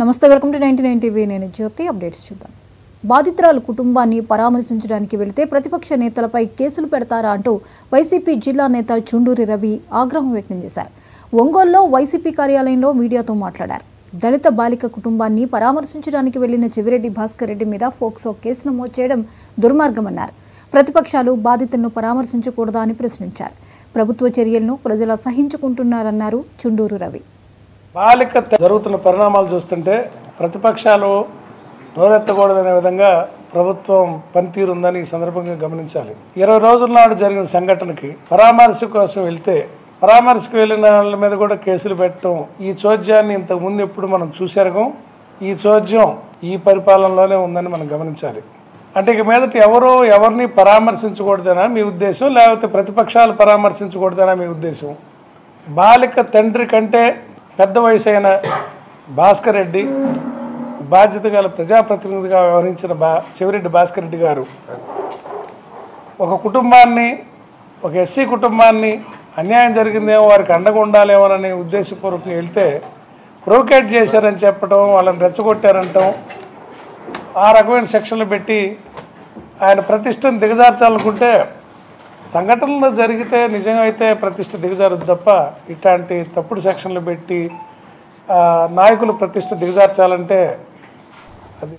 నమస్తే, welcome to 99 TV. నేను జ్యోతి. Updates చూద్దాం. బాధితురాలు కుటుంబాన్ని పరామర్శించడానికి వెళితే ప్రతిపక్ష నేతలపై కేసులు పెడతారా అంటూ వైసీపీ జిల్లా నేత చుండూరి రవి ఆగ్రహం వ్యక్తం చేశారు. ఒంగోలులో వైసీపీ కార్యాలయంలో మీడియాతో మాట్లాడారు. దళిత బాలిక కుటుంబాన్ని పరామర్శించడానికి వెళ్లిన చెవిరెడ్డి భాస్కర్ రెడ్డి మీద ఫోక్సో కేసు నమోదు చేయడం దుర్మార్గమన్నారు. ప్రతిపక్షాలు బాధితులను పరామర్శించకూడదా అని ప్రశ్నించారు. ప్రభుత్వ చర్యలను ప్రజలు సహించుకుంటున్నారన్నారు చుండూరు రవి. బాలిక జరుగుతున్న పరిణామాలు చూస్తుంటే ప్రతిపక్షాలు నోరెత్తకూడదనే విధంగా ప్రభుత్వం పనితీరు ఉందని ఈ సందర్భంగా గమనించాలి. 20 రోజుల నాడు జరిగిన సంఘటనకి పరామర్శ కోసం వెళ్తే పరామర్శకు వెళ్ళిన వాళ్ళ మీద కూడా కేసులు పెట్టడం, ఈ చోద్యాన్ని ఇంతకుముందు ఎప్పుడు మనం చూసారగం. ఈ చోద్యం ఈ పరిపాలనలోనే ఉందని మనం గమనించాలి. అంటే ఇక మీదట ఎవరిని పరామర్శించకూడదనా మీ ఉద్దేశం, లేకపోతే ప్రతిపక్షాలు పరామర్శించకూడదనా మీ ఉద్దేశం? బాలిక తండ్రి కంటే పెద్ద వయసు అయిన భాస్కర్ రెడ్డి, బాధ్యత గల ప్రజాప్రతినిధిగా వ్యవహరించిన చెవిరెడ్డి భాస్కర్ రెడ్డి గారు ఒక కుటుంబాన్ని, ఒక ఎస్సీ కుటుంబాన్ని అన్యాయం జరిగిందేమో, వారికి అండగా ఉండాలేమోనని ఉద్దేశపూర్వకంగా వెళ్తే ప్రొవోకేట్ చేశారని చెప్పడం, వాళ్ళని రెచ్చగొట్టారంటాం, ఆ రకమైన సెక్షన్లు పెట్టి ఆయన ప్రతిష్టను దిగజార్చాలనుకుంటే, సంఘటనలు జరిగితే నిజంగా అయితే ప్రతిష్ట దిగజారుద్ది తప్ప ఇట్లాంటి తప్పుడు సెక్షన్లు పెట్టి నాయకులు ప్రతిష్ట దిగజార్చాలంటే అది